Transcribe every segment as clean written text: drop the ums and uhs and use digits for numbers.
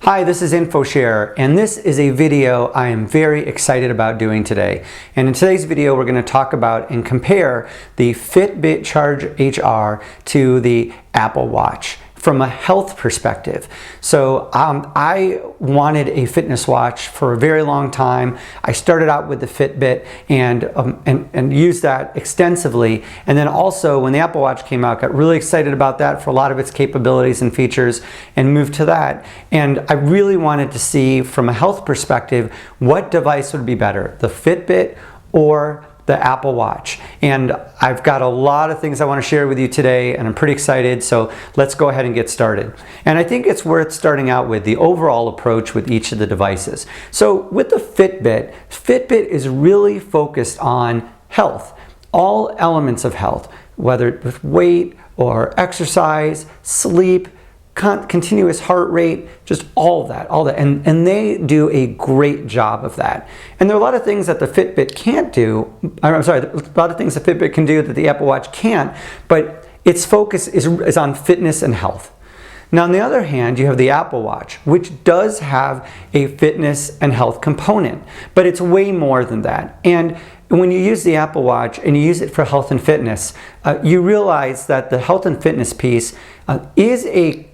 Hi, this is InfoShare, and this is a video I am very excited about doing today. And in today's video, we're going to talk about and compare the Fitbit Charge HR to the Apple Watch from a health perspective. So I wanted a fitness watch for a very long time. I started out with the Fitbit and used that extensively. And then also when the Apple Watch came out, got really excited about that for a lot of its capabilities and features and moved to that. And I really wanted to see from a health perspective, what device would be better, the Fitbit or the Apple Watch. And I've got a lot of things I want to share with you today, and I'm pretty excited, so let's go ahead and get started. And I think it's worth starting out with the overall approach with each of the devices. So with the Fitbit, Fitbit is really focused on health, all elements of health, whether with weight or exercise, sleep, continuous heart rate, just all of that. And they do a great job of that. And there are a lot of things that the Fitbit can't do, a lot of things the Fitbit can do that the Apple Watch can't, but its focus is on fitness and health. Now, on the other hand, you have the Apple Watch, which does have a fitness and health component, but it's way more than that. And when you use the Apple Watch and you use it for health and fitness, you realize that the health and fitness piece is a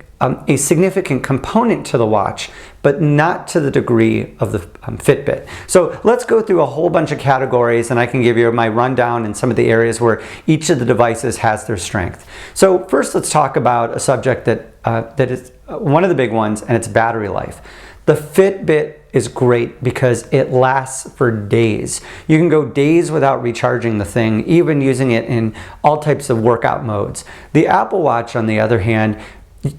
significant component to the watch, but not to the degree of the Fitbit. So let's go through a whole bunch of categories, and I can give you my rundown in some of the areas where each of the devices has their strength. So first, let's talk about a subject that is one of the big ones, and it's battery life. The Fitbit is great because it lasts for days. You can go days without recharging the thing, even using it in all types of workout modes. The Apple Watch, on the other hand,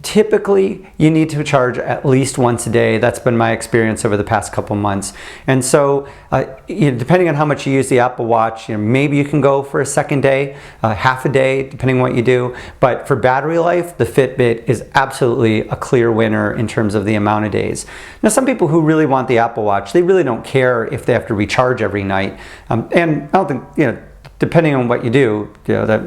typically you need to charge at least once a day. That's been my experience over the past couple months. And so depending on how much you use the Apple Watch, maybe you can go for a second day, half a day, depending on what you do. But for battery life, the Fitbit is absolutely a clear winner in terms of the amount of days. Now, some people who really want the Apple Watch, they really don't care if they have to recharge every night. And I don't think, depending on what you do,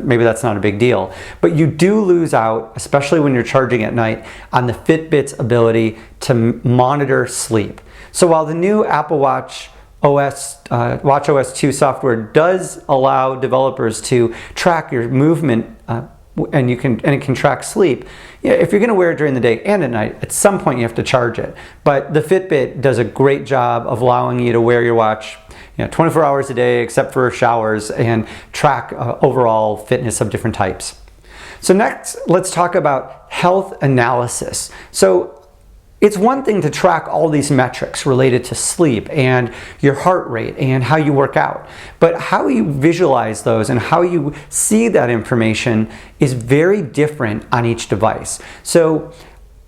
maybe that's not a big deal. But you do lose out, especially when you're charging at night, on the Fitbit's ability to monitor sleep. So while the new Apple Watch WatchOS 2 software does allow developers to track your movement and it can track sleep. If you're going to wear it during the day and at night, at some point you have to charge it. But the Fitbit does a great job of allowing you to wear your watch 24 hours a day except for showers and track overall fitness of different types. So next, let's talk about health analysis. So it's one thing to track all these metrics related to sleep and your heart rate and how you work out, but how you visualize those and how you see that information is very different on each device. So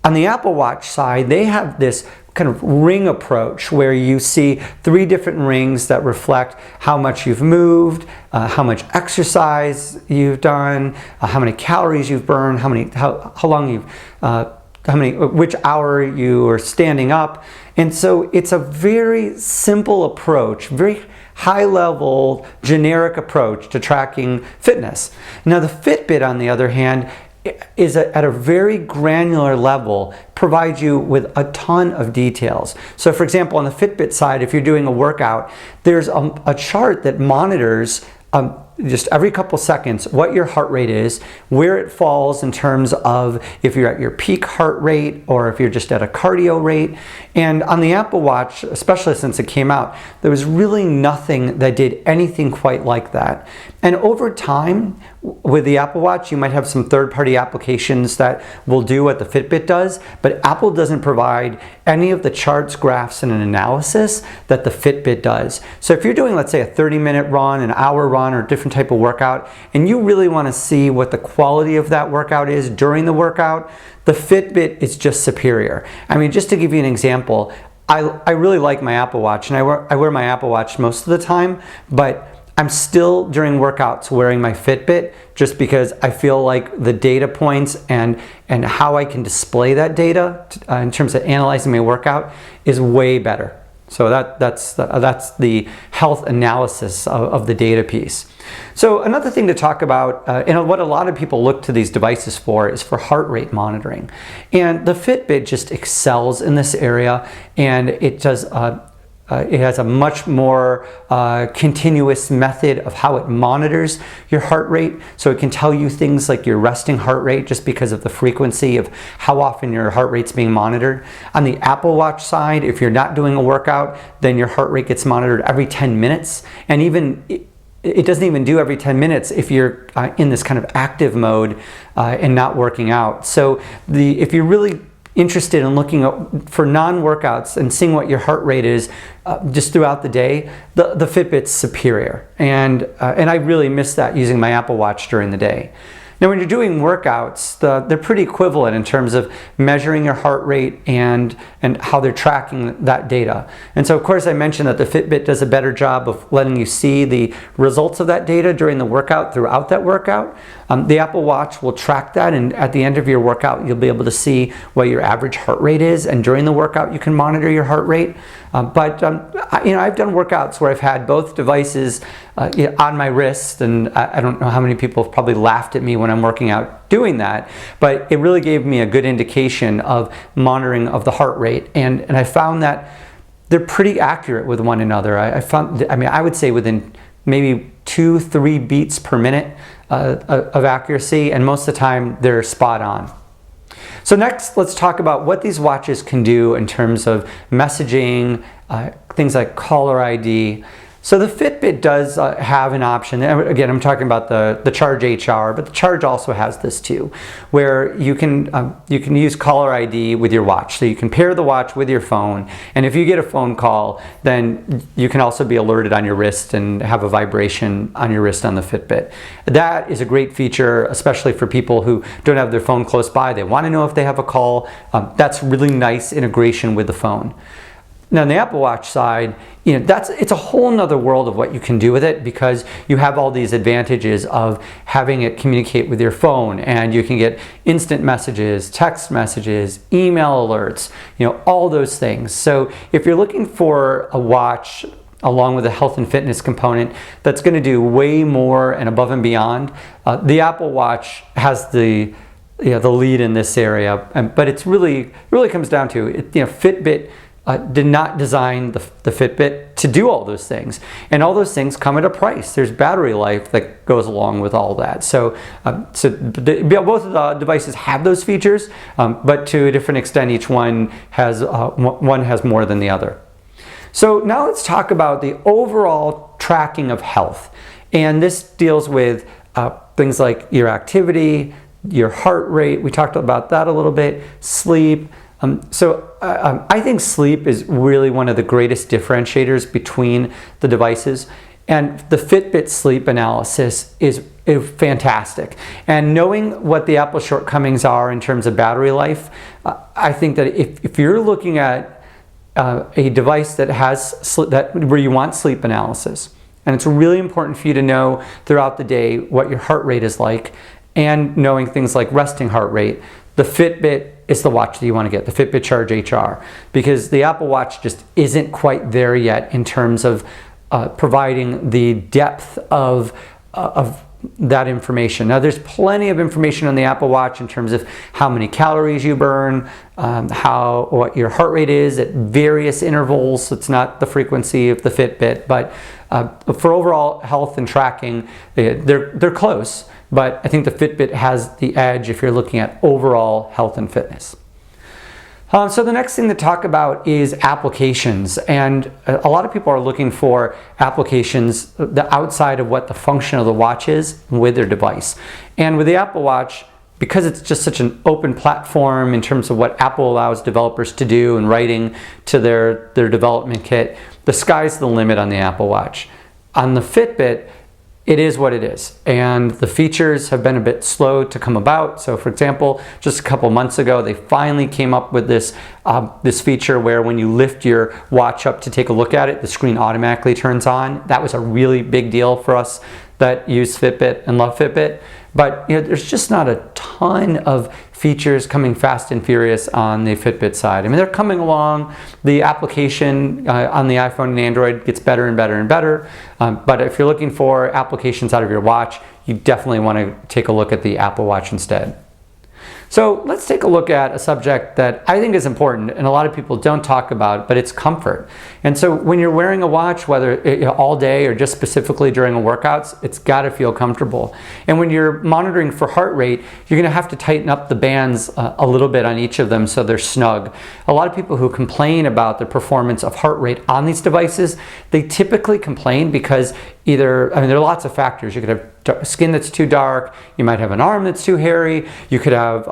on the Apple Watch side, they have this kind of ring approach where you see 3 different rings that reflect how much you've moved, how much exercise you've done, how many calories you've burned, which hour you are standing up. And so it's a very simple approach, very high level, generic approach to tracking fitness. Now the Fitbit, on the other hand, is at a very granular level, provides you with a ton of details. So for example, on the Fitbit side, if you're doing a workout, there's a chart that monitors just every couple seconds what your heart rate is, where it falls in terms of if you're at your peak heart rate or if you're just at a cardio rate. And on the Apple Watch, especially since it came out, there was really nothing that did anything quite like that. And over time, with the Apple Watch, you might have some third-party applications that will do what the Fitbit does, but Apple doesn't provide any of the charts, graphs, and an analysis that the Fitbit does. So if you're doing, let's say, a 30-minute run, an hour run, or a different type of workout, and you really want to see what the quality of that workout is during the workout, the Fitbit is just superior. I mean, just to give you an example, I really like my Apple Watch, and I wear my Apple Watch most of the time, but I'm still during workouts wearing my Fitbit just because I feel like the data points and how I can display that data in terms of analyzing my workout is way better. So that's the health analysis of the data piece. So another thing to talk about, and what a lot of people look to these devices for, is for heart rate monitoring. And the Fitbit just excels in this area, and it does. It has a much more continuous method of how it monitors your heart rate. So it can tell you things like your resting heart rate just because of the frequency of how often your heart rate's being monitored. On the Apple Watch side, if you're not doing a workout, then your heart rate gets monitored every 10 minutes. And even it doesn't even do every 10 minutes if you're in this kind of active mode and not working out. So if you're really interested in looking for non-workouts and seeing what your heart rate is just throughout the day, the Fitbit's superior. And I really miss that using my Apple Watch during the day. Now, when you're doing workouts, they're pretty equivalent in terms of measuring your heart rate and how they're tracking that data. And so, of course, I mentioned that the Fitbit does a better job of letting you see the results of that data during the workout throughout that workout. The Apple Watch will track that, and at the end of your workout, you'll be able to see what your average heart rate is, and during the workout, you can monitor your heart rate. I've done workouts where I've had both devices on my wrist, and I don't know how many people have probably laughed at me when I'm working out doing that, but it really gave me a good indication of monitoring of the heart rate, and I found that they're pretty accurate with one another. I would say within maybe 2-3 beats per minute of accuracy, and most of the time they're spot on. So next, let's talk about what these watches can do in terms of messaging, things like caller ID. So the Fitbit does have an option. Again, I'm talking about the Charge HR, but the Charge also has this too, where you can use caller ID with your watch. So you can pair the watch with your phone, and if you get a phone call, then you can also be alerted on your wrist and have a vibration on your wrist on the Fitbit. That is a great feature, especially for people who don't have their phone close by. They want to know if they have a call. That's really nice integration with the phone. Now, on the Apple Watch side, it's a whole nother world of what you can do with it, because you have all these advantages of having it communicate with your phone, and you can get instant messages, text messages, email alerts, all those things. So if you're looking for a watch along with a health and fitness component that's going to do way more and above and beyond, the Apple Watch has the lead in this area. But it's really comes down to it. Fitbit did not design the Fitbit to do all those things, and all those things come at a price. There's battery life that goes along with all that. So both of the devices have those features, but to a different extent, each one has more than the other. So now let's talk about the overall tracking of health, and this deals with things like your activity, your heart rate. We talked about that a little bit. Sleep. I think sleep is really one of the greatest differentiators between the devices, and the Fitbit sleep analysis is fantastic. And knowing what the Apple shortcomings are in terms of battery life, I think that if you're looking at a device that has where you want sleep analysis, and it's really important for you to know throughout the day what your heart rate is like, and knowing things like resting heart rate, the Fitbit is the watch that you want to get, the Fitbit Charge HR, because the Apple Watch just isn't quite there yet in terms of providing the depth of that information. Now, there's plenty of information on the Apple Watch in terms of how many calories you burn, what your heart rate is at various intervals. It's not the frequency of the Fitbit, but for overall health and tracking, they're close. But I think the Fitbit has the edge if you're looking at overall health and fitness. So the next thing to talk about is applications, and a lot of people are looking for applications outside of what the function of the watch is with their device. And with the Apple Watch, because it's just such an open platform in terms of what Apple allows developers to do and writing to their development kit, the sky's the limit on the Apple Watch. On the Fitbit, it is what it is, and the features have been a bit slow to come about. So for example, just a couple months ago, they finally came up with this feature where when you lift your watch up to take a look at it, the screen automatically turns on. That was a really big deal for us that use Fitbit and love Fitbit. But there's just not a ton of features coming fast and furious on the Fitbit side. I mean, they're coming along. The application on the iPhone and Android gets better and better and better. But if you're looking for applications out of your watch, you definitely want to take a look at the Apple Watch instead. So let's take a look at a subject that I think is important and a lot of people don't talk about, but it's comfort. And so when you're wearing a watch, whether all day or just specifically during workouts, it's got to feel comfortable. And when you're monitoring for heart rate, you're going to have to tighten up the bands a little bit on each of them so they're snug. A lot of people who complain about the performance of heart rate on these devices, they typically complain because there are lots of factors. You could have skin that's too dark, you might have an arm that's too hairy, you could have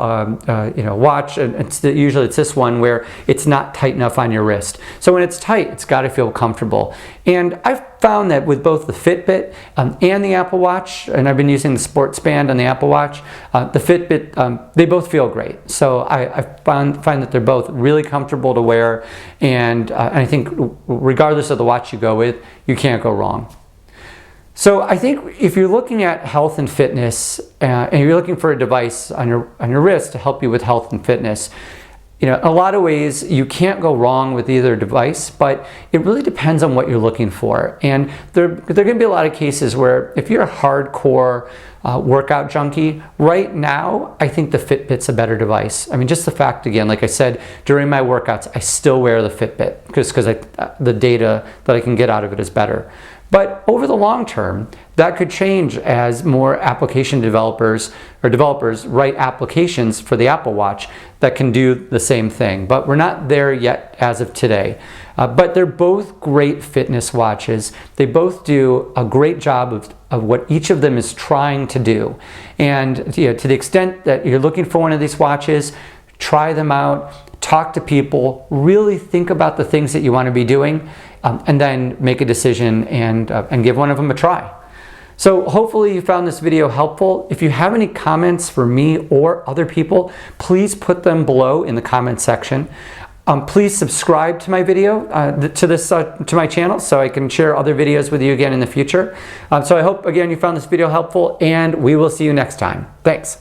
watch, and usually it's this one where it's not tight enough on your wrist. So when it's tight, it's got to feel comfortable. And I've found that with both the Fitbit and the Apple Watch, and I've been using the sports band on the Apple Watch, the Fitbit, they both feel great. So I find that they're both really comfortable to wear, and I think regardless of the watch you go with, you can't go wrong. So I think if you're looking at health and fitness, and you're looking for a device on your wrist to help you with health and fitness, in a lot of ways you can't go wrong with either device, but it really depends on what you're looking for. And there are going to be a lot of cases where if you're a hardcore workout junkie, right now I think the Fitbit's a better device. I mean, just the fact, again, like I said, during my workouts I still wear the Fitbit because the data that I can get out of it is better. But over the long term, that could change as more application developers write applications for the Apple Watch that can do the same thing. But we're not there yet as of today. But they're both great fitness watches. They both do a great job of what each of them is trying to do. And to the extent that you're looking for one of these watches, try them out, talk to people, really think about the things that you want to be doing, and then make a decision and give one of them a try. So hopefully you found this video helpful. If you have any comments for me or other people, please put them below in the comment section. Please subscribe to my video, to my channel, so I can share other videos with you again in the future. So I hope, again, you found this video helpful, and we will see you next time. Thanks.